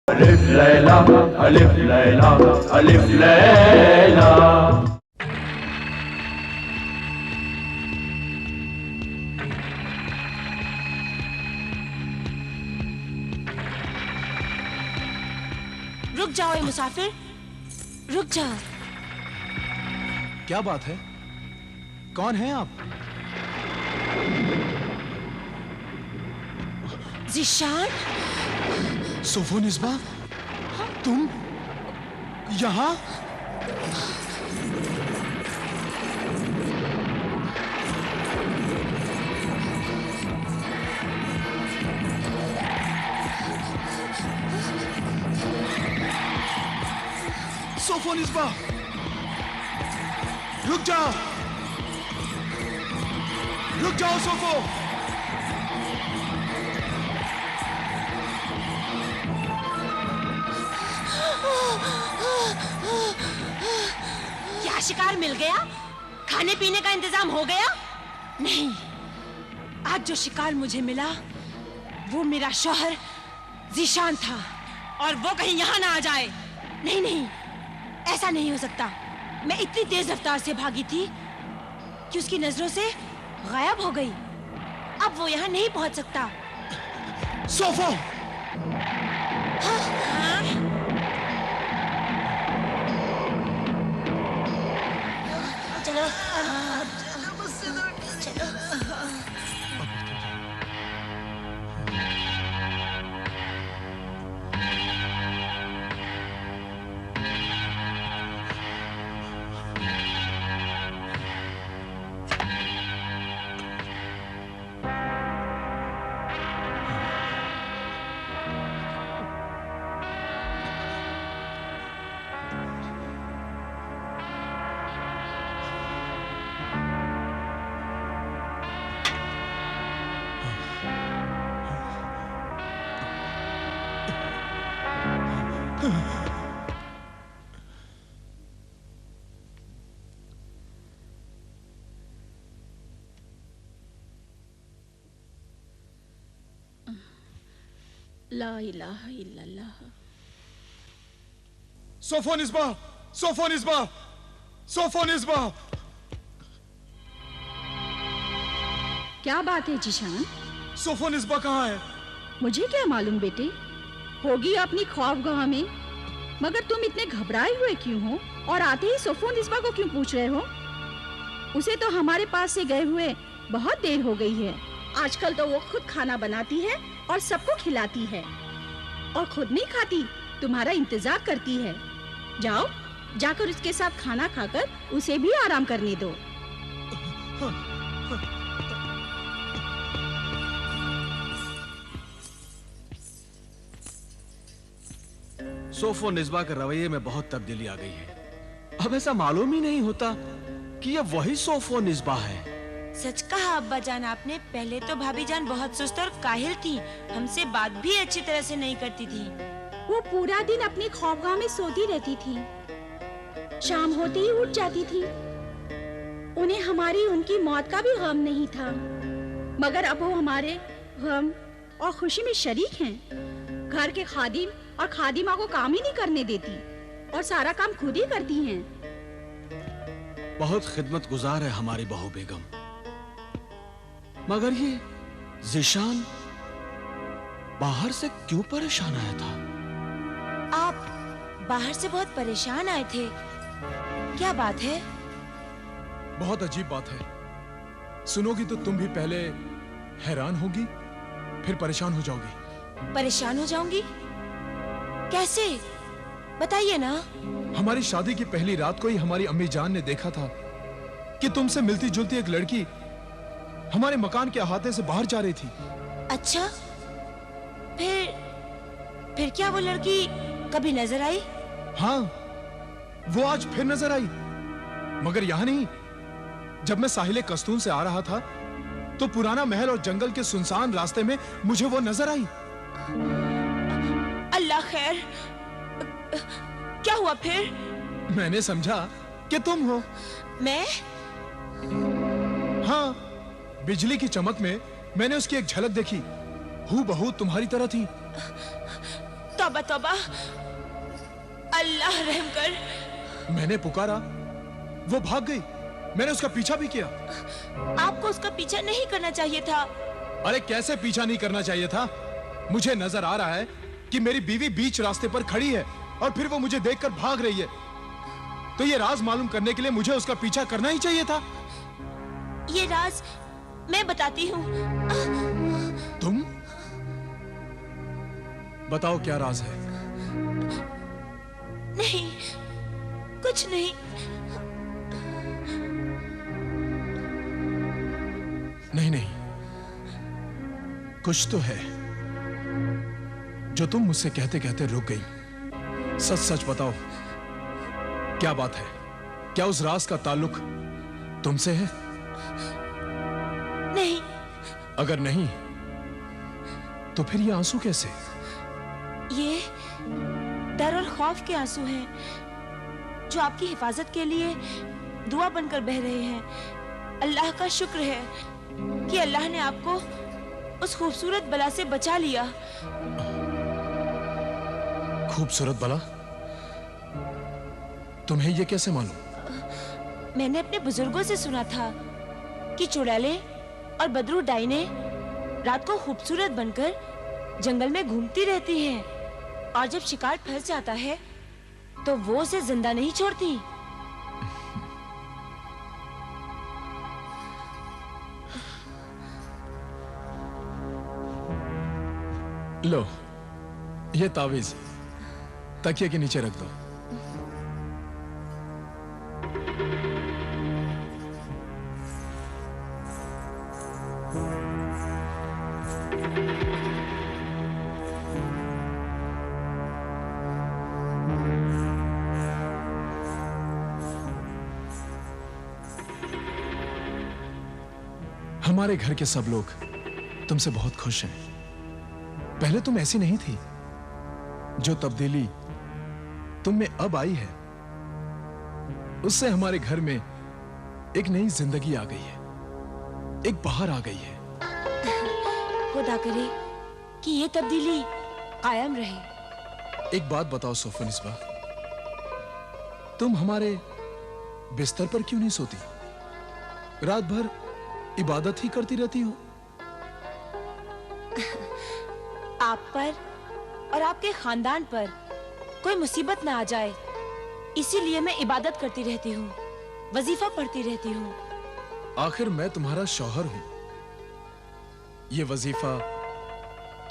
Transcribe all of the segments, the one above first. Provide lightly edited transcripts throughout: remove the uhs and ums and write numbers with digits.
अलिफ लैला अलिफ लैला अलिफ लैला। रुक जाओ ए मुसाफिर, रुक जाओ। क्या बात है? कौन हैं आप? ज़ीशान? सोफोनिस्बा, तुम यहाँ? सोफोनिस्बा, रुक जाओ, रुक जाओ सोफो। क्या शिकार मिल गया? खाने पीने का इंतजाम हो गया? नहीं, आज जो शिकार मुझे मिला वो मेरा शौहर ज़ीशान था, और वो कहीं यहाँ ना आ जाए। नहीं नहीं, ऐसा नहीं हो सकता। मैं इतनी तेज रफ्तार से भागी थी कि उसकी नजरों से गायब हो गई। अब वो यहाँ नहीं पहुंच सकता। सोफो! हाँ? हाँ? चलो चलो। ला इलाहा इल्लल्लाह। सोफोनिस्बा, सोफोनिस्बा, सोफोनिस्बा। क्या बात है ज़ीशान? सोफोनिस्बा कहाँ है? मुझे क्या मालूम बेटे, होगी अपनी ख्वाबगाह में। मगर तुम इतने घबराए हुए क्यों हो, और आते ही सोफोनिस्बा को क्यों पूछ रहे हो? उसे तो हमारे पास से गए हुए बहुत देर हो गई है। आजकल तो वो खुद खाना बनाती है और सबको खिलाती है, और खुद नहीं खाती, तुम्हारा इंतजार करती है। जाओ, जाकर उसके साथ खाना खाकर उसे भी आराम करने दो। सोफोनिस्बा के रवैये में बहुत तब्दीली आ गई है। अब ऐसा मालूम ही नहीं होता कि ये वही सोफोनिस्बा है। सच कहा अब्बा जान आपने। पहले तो भाभी जान बहुत सुस्त और काहिल थी, हमसे बात भी अच्छी तरह से नहीं करती थी। वो पूरा दिन अपनी ख्वाबगाह में सोती रहती थी, शाम होते ही उठ जाती थी। उन्हें हमारी उनकी मौत का भी गम नहीं था, मगर अब वो हमारे गम और खुशी में शरीक हैं। घर के खादिम और खादिमा को काम ही नहीं करने देती, और सारा काम खुद ही करती हैं। बहुत खिदमत गुजार है हमारी बहू बेगम। मगर ये ज़ीशान बाहर से क्यों परेशान आया था? आप बाहर से बहुत परेशान आए थे, क्या बात है? बहुत अजीब बात है। सुनोगी तो तुम भी पहले हैरान होगी, फिर परेशान हो जाओगी। परेशान हो जाऊंगी? कैसे? बताइए ना। हमारी शादी की पहली रात को ही हमारी अम्मी जान ने देखा था कि तुमसे मिलती जुलती एक लड़की हमारे मकान के अहाते से बाहर जा रही थी। अच्छा, फिर क्या वो लड़की कभी नजर आई? हाँ, वो आज फिर नजर आई, मगर यहाँ नहीं। जब मैं साहिले कस्तून से आ रहा था तो पुराना महल और जंगल के सुनसान रास्ते में मुझे वो नजर आई। अल्लाह खैर, क्या हुआ फिर? मैंने समझा कि तुम हो। मैं? हाँ, बिजली की चमक में मैंने उसकी एक झलक देखी, हूबहू तुम्हारी तरह थी। तौबा तौबा, अल्लाह रहम कर। मैंने पुकारा, वो भाग गई। मैंने उसका पीछा भी किया। आपको उसका पीछा नहीं करना चाहिए था। अरे कैसे पीछा नहीं करना चाहिए था? मुझे नजर आ रहा है कि मेरी बीवी बीच रास्ते पर खड़ी है और फिर वो मुझे देखकर भाग रही है। तो ये राज मालूम करने के लिए मुझे उसका पीछा करना ही चाहिए था। ये राज मैं बताती हूँ। तुम बताओ, क्या राज है? नहीं, कुछ नहीं। नहीं नहीं, कुछ तो है जो तुम मुझसे कहते कहते रुक गई। सच सच बताओ, क्या बात है? क्या उस राज का ताल्लुक तुमसे है? नहीं। अगर नहीं तो फिर ये आंसू कैसे? ये डर और खौफ के आंसू हैं जो आपकी हिफाजत के लिए दुआ बनकर बह रहे हैं। अल्लाह का शुक्र है कि अल्लाह ने आपको उस खूबसूरत बला से बचा लिया। खूबसूरत बला? तुम्हें ये कैसे मालूम? मैंने अपने बुजुर्गों से सुना था कि चुड़ैलें और बदरू डाइने रात को खूबसूरत बनकर जंगल में घूमती रहती हैं और जब शिकार फंस जाता है तो वो उसे जिंदा नहीं छोड़ती। लो, ये तावीज तकिए के नीचे रख दो। हमारे घर के सब लोग तुमसे बहुत खुश हैं। पहले तुम ऐसी नहीं थी। जो तब्दीली तुम में अब आई है उससे हमारे घर में एक नई जिंदगी आ गई है, एक बहार आ गई है। खुदा करे कि ये तब्दीली कायम रहे। एक बात बताओ सोफनिस्बा, तुम हमारे बिस्तर पर क्यों नहीं सोती? रात भर इबादत ही करती रहती हो। आप पर और आपके खानदान पर कोई मुसीबत ना आ जाए, इसीलिए मैं इबादत करती रहती हूँ, वजीफा पढ़ती रहती हूँ। आखिर मैं तुम्हारा शौहर हूं। ये वजीफा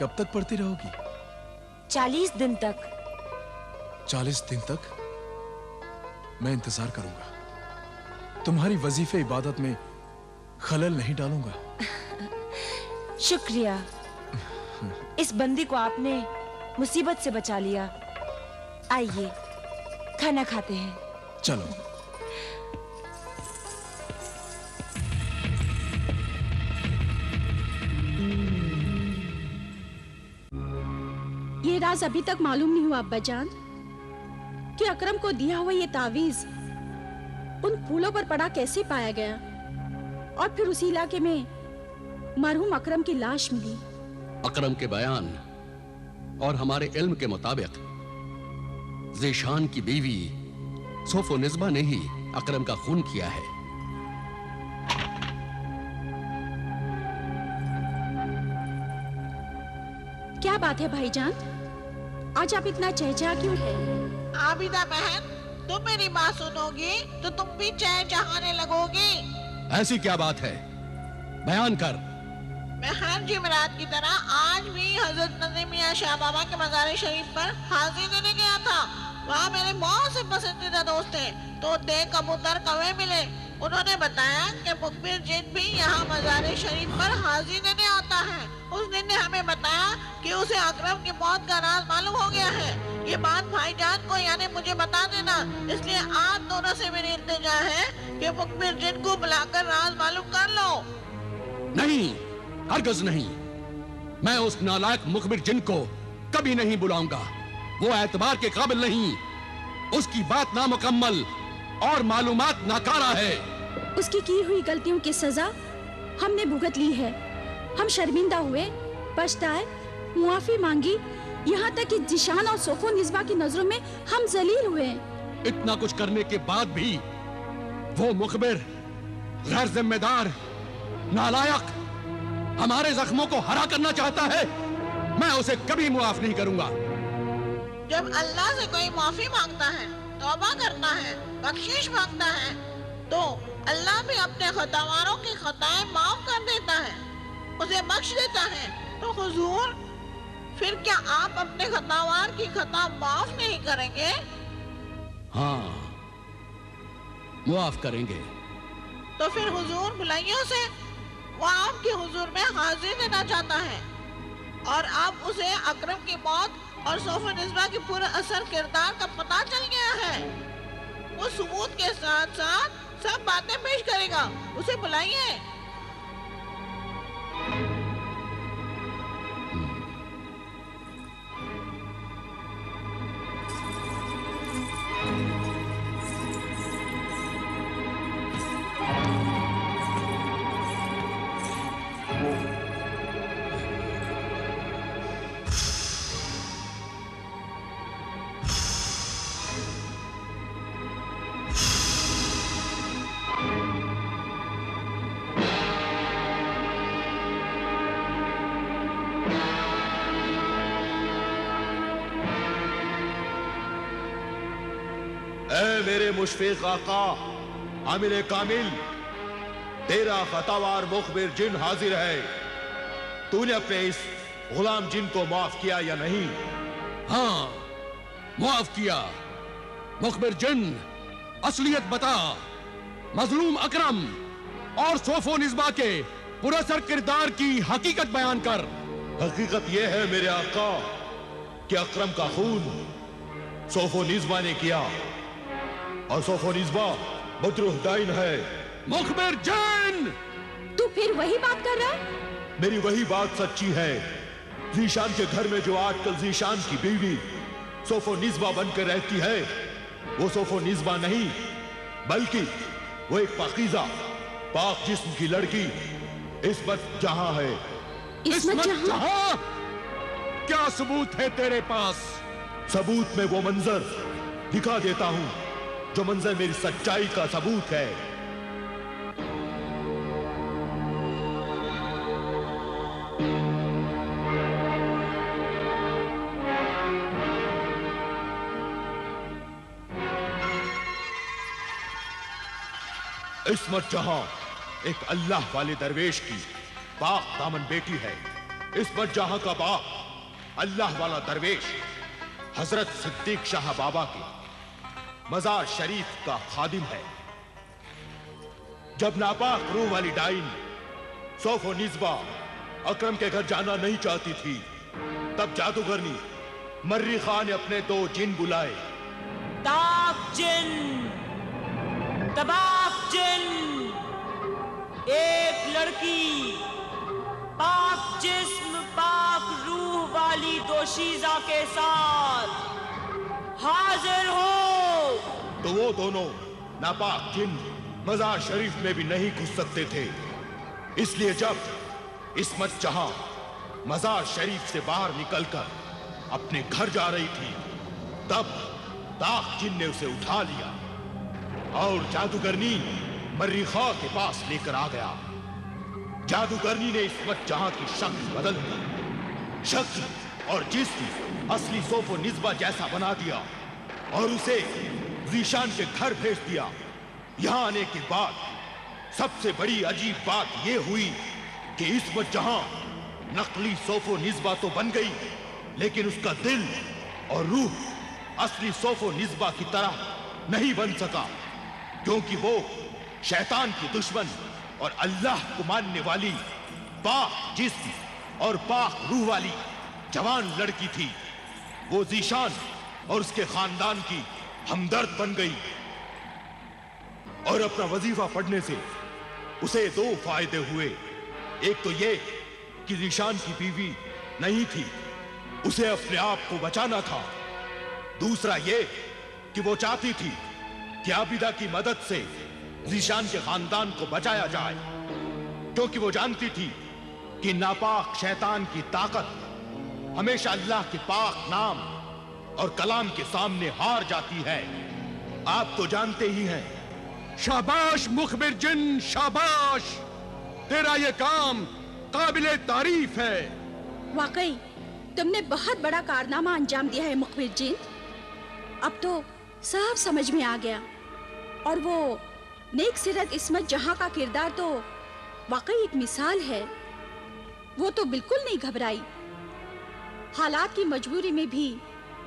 कब तक पढ़ती रहोगी? 40 दिन तक। 40 दिन तक मैं इंतजार करूंगा। तुम्हारी वजीफे इबादत में खलल नहीं डालूंगा। शुक्रिया, इस बंदी को आपने मुसीबत से बचा लिया। आइए खाना खाते हैं। चलो। ये राज अभी तक मालूम नहीं हुआ अब्बाजान कि अकरम को दिया हुआ ये तावीज उन फूलों पर पड़ा कैसे पाया गया और फिर उसी इलाके में मरहूम अकरम की लाश मिली। अकरम के बयान और हमारे इल्म के मुताबिक ज़ीशान की बीवी सोफोनिस्बा ने ही अकरम का खून किया है। क्या बात है भाईजान, आज आप इतना चहचहा क्यों है? आबिदा बहन, तुम मेरी बात सुनोगी तो तुम भी चहचहाने लगोगी। ऐसी क्या बात है, बयान कर। मैं हर जुमेरात की तरह आज भी हजरत नजीम मियां शाह बाबा के मज़ार शरीफ पर हाजिरी देने गया था। वहाँ मेरे बहुत से पसंदीदा दोस्त थे, तो कबूतर कौवे मिले। उन्होंने बताया कि मुखबिर जिन भी यहाँ मज़ार शरीफ पर हाजिरी देने आता है। उस दिन ने हमें बताया कि उसे अकरम की मौत का राज मालूम हो गया है। ये बात भाईजान को यानी मुझे बता देना। इसलिए आप दोनों से मेरी इल्तिजा है कि मुखबिर जिन को बुलाकर राज मालूम कर लो। नहीं, हरगिज़ नहीं। मैं उस नालायक मुखबिर जिन को कभी नहीं बुलाऊंगा। वो एतबार के काबिल नहीं। उसकी बात नामुकम्मल और मालूमात नाकारा है। उसकी की हुई गलतियों की सजा हमने भुगत ली है। हम शर्मिंदा हुए, पछताए, मुआफी मांगी यहाँ तक कि जिशान और सोफो निस्बा की नजरों में हम जलील हुए हैं। इतना कुछ करने के बाद भी वो मुखबिर गैर जिम्मेदार, नालायक हमारे जख्मों को हरा करना चाहता है। मैं उसे कभी मुआफ नहीं करूंगा। जब अल्लाह से कोई माफी मांगता है, तौबा करता है, बख्शिश मांगता है, तो अल्लाह भी अपने खतावारों की खताएं माफ कर देता है, उसे बख्श देता है। तो हुजूर, फिर क्या आप अपने खतावार की खता माफ नहीं करेंगे? हाँ, मुआफ करेंगे। तो फिर हुजूर बुलाइए उसे, वो आपके हुजूर में हाजिर देना चाहता है और आप उसे अकरम की मौत और सोफो निस्बा की पूरा असर किरदार का पता चल गया है। वो सबूत के साथ साथ सब बातें पेश करेगा, उसे बुलाइए। ऐ मेरे मुशफिक आका आमिर कामिल, तेरा खतावार मुखबिर जिन हाजिर है। तूने अपने इस गुलाम जिन को माफ किया या नहीं? हाँ, मुआफ किया। मुखबिर जिन, असलियत बता। मजलूम अकरम और सोफो निस्बा के पुरअसर किरदार की हकीकत बयान कर। हकीकत यह है मेरे आका कि अकरम का खून सोफो निस्बा ने किया और सोफो निस्बा बदरुद्दीन है। मुखबिर जिन, तू फिर वही बात कर रहा है? मेरी वही बात सच्ची है। जीशान के घर में जो आजकल जीशान की बीवी सोफो निस्बा बनकर रहती है, वो सोफो निस्बा नहीं, बल्कि वो एक पाकीज़ा पाक जिस्म की लड़की इस्मत जहां है। इस्मत जहां? क्या सबूत है तेरे पास? सबूत में वो मंजर दिखा देता हूं जो मंजर मेरी सच्चाई का सबूत है। इस्मत जहां एक अल्लाह वाले दरवेश की पाक दामन बेटी है। इस्मत जहां का बाप अल्लाह वाला दरवेश हजरत सिद्दीक शाह बाबा के मजार शरीफ का खादिम है। जब नापाक रूह वाली डाइन सोफो निस्बा अकरम के घर जाना नहीं चाहती थी, तब जादूगरनी मर्री खान ने अपने 2 जिन बुलाए। ताक जिन, तबाक जिन, एक लड़की पाक जिस्म पाक रूह वाली दोशीजा के साथ हाजिर हो। तो वो दोनों नापाक जिन मजार शरीफ में भी नहीं घुस सकते थे। इसलिए जब इस्मत जहां मजार शरीफ से बाहर निकलकर अपने घर जा रही थी, तब ताक जिन ने उसे उठा लिया और जादूगरनी मर्री खां के पास लेकर आ गया। जादूगरनी ने इस्मत जहां की शक्ल बदल दी, शक्ल और जिस्म असली सोफो निस्बा जैसा बना दिया और उसे जीशान के घर भेज दिया। यहां आने के बाद सबसे बड़ी अजीब बात यह हुई कि इस्मत जहां नकली सोफो निस्बा तो बन गई, लेकिन उसका दिल और रूह असली सोफो निस्बा की तरह नहीं बन सका, क्योंकि वो शैतान की दुश्मन और अल्लाह को मानने वाली पाक जिस्म और पाक रूह वाली जवान लड़की थी। वो जीशान और उसके खानदान की हमदर्द बन गई और अपना वजीफा पढ़ने से उसे 2 फायदे हुए। एक तो ये कि जीशान की बीवी नहीं थी, उसे अपने आप को बचाना था। दूसरा ये कि वो चाहती थी कि आबिदा की मदद से जीशान के खानदान को बचाया जाए, क्योंकि वो जानती थी कि नापाक शैतान की ताकत हमेशा अल्लाह के पाक नाम और कलाम के सामने हार जाती है। आप तो जानते ही हैं। शाबाश मुखबिर जिन, शाबाश। तेरा ये काम काबिले तारीफ है। वाकई तुमने बहुत बड़ा कारनामा अंजाम दिया है मुखबिर जिन। अब तो सब समझ में आ गया। और वो नेक सिरत इस्मत जहां का किरदार तो वाकई एक मिसाल है। वो तो बिल्कुल नहीं घबराई। हालात की मजबूरी में भी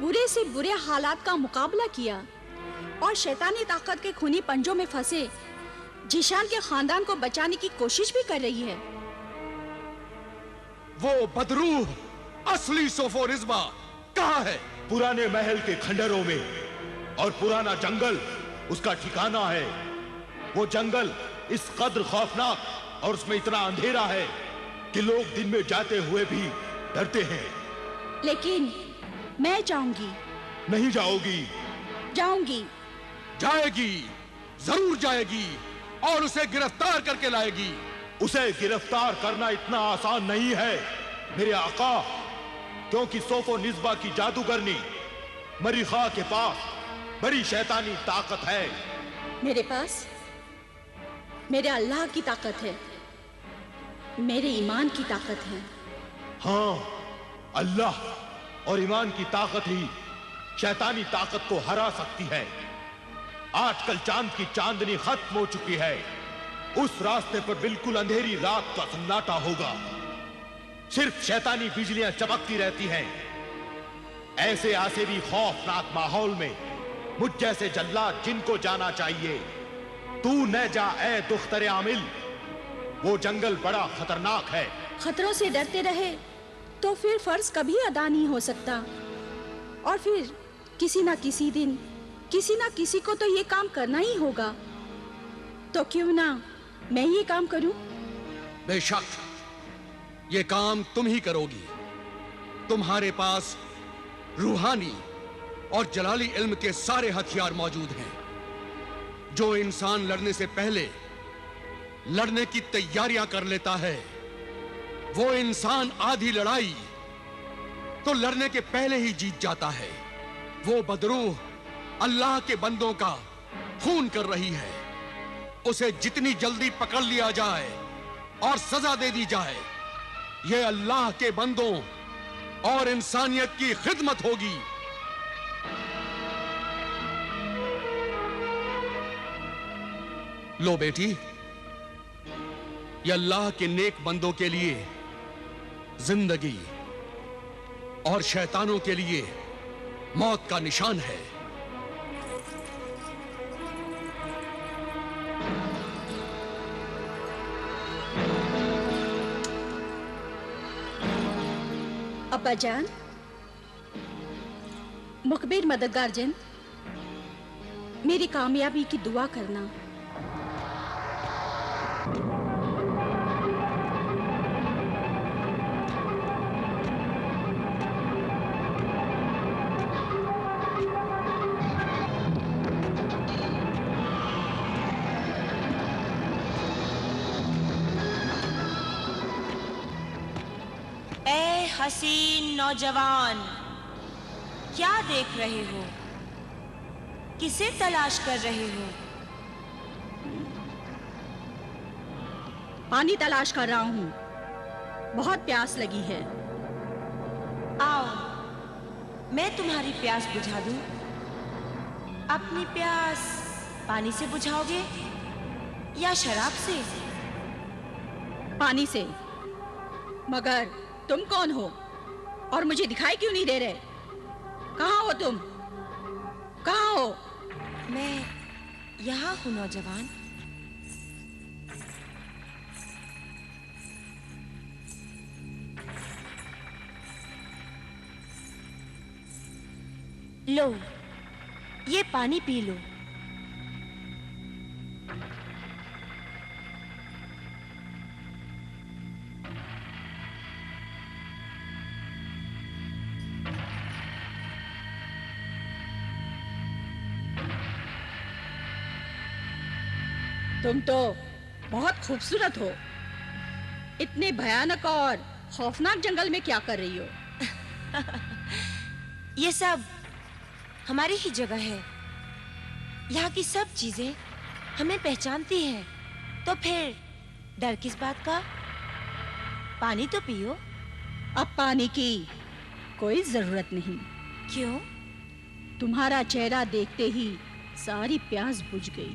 बुरे से बुरे हालात का मुकाबला किया और शैतानी ताकत के खूनी पंजों में फंसे जीशान के खानदान को बचाने की कोशिश भी कर रही है। वो बदरूह असली सोफो रिज़वा कहाँ है? पुराने महल के खंडरों में, और पुराना जंगल उसका ठिकाना है। वो जंगल इस कद्र खौफनाक और उसमें इतना अंधेरा है कि लोग दिन में जाते हुए भी डरते हैं। लेकिन मैं जाऊंगी। नहीं जाओगी? जाऊंगी। जाएगी, जरूर जाएगी और उसे गिरफ्तार करके लाएगी। उसे गिरफ्तार करना इतना आसान नहीं है मेरे आका, क्योंकि सोफो निस्बा की जादूगरनी मरीखा के पास बड़ी शैतानी ताकत है। मेरे पास मेरे अल्लाह की ताकत है, मेरे ईमान की ताकत है। हाँ, अल्लाह और ईमान की ताकत ही शैतानी ताकत को हरा सकती है। आजकल चांद की चांदनी खत्म हो चुकी है। उस रास्ते पर बिल्कुल अंधेरी रात का सन्नाटा होगा। सिर्फ शैतानी बिजलियां चमकती रहती हैं। ऐसे आसिरी खौफनाक माहौल में मुझ जैसे जल्लाद जिनको जाना चाहिए। तू न जा ए दुख्तरे आमिल, वो जंगल बड़ा खतरनाक है। खतरों से डरते रहे तो फिर फर्ज कभी अदा नहीं हो सकता। और फिर किसी ना किसी दिन किसी ना किसी को तो ये काम करना ही होगा। तो क्यों ना मैं ये काम करूं? बेशक ये काम तुम ही करोगी। तुम्हारे पास रूहानी और जलाली इल्म के सारे हथियार मौजूद हैं। जो इंसान लड़ने से पहले लड़ने की तैयारियां कर लेता है, वो इंसान आधी लड़ाई तो लड़ने के पहले ही जीत जाता है। वो बदरूह अल्लाह के बंदों का खून कर रही है। उसे जितनी जल्दी पकड़ लिया जाए और सजा दे दी जाए, ये अल्लाह के बंदों और इंसानियत की खिदमत होगी। लो बेटी, ये अल्लाह के नेक बंदों के लिए जिंदगी और शैतानों के लिए मौत का निशान है। अब्बा जान, मुखबिर मददगार जिन, मेरी कामयाबी की दुआ करना। हसीन नौजवान, क्या देख रहे हो? किसे तलाश कर रहे हो? पानी तलाश कर रहा हूँ। बहुत प्यास लगी है। आओ, मैं तुम्हारी प्यास बुझा दूं। अपनी प्यास पानी से बुझाओगे या शराब से? पानी से। मगर तुम कौन हो और मुझे दिखाई क्यों नहीं दे रहे? कहाँ हो तुम? कहाँ हो? मैं यहाँ हूँ नौजवान। लो, ये पानी पी लो। तुम तो बहुत खूबसूरत हो। इतने भयानक और खौफनाक जंगल में क्या कर रही हो? ये सब हमारी ही जगह है। यहाँ की सब चीजें हमें पहचानती हैं। तो फिर डर किस बात का? पानी तो पियो। अब पानी की कोई जरूरत नहीं। क्यों? तुम्हारा चेहरा देखते ही सारी प्यास बुझ गई।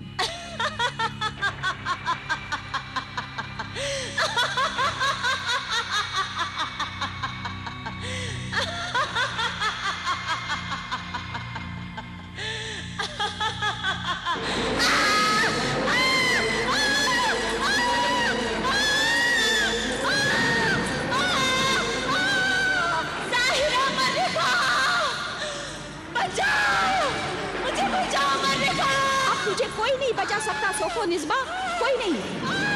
मुझे कोई नहीं बचा सकता सोफोनिस्बा, कोई नहीं।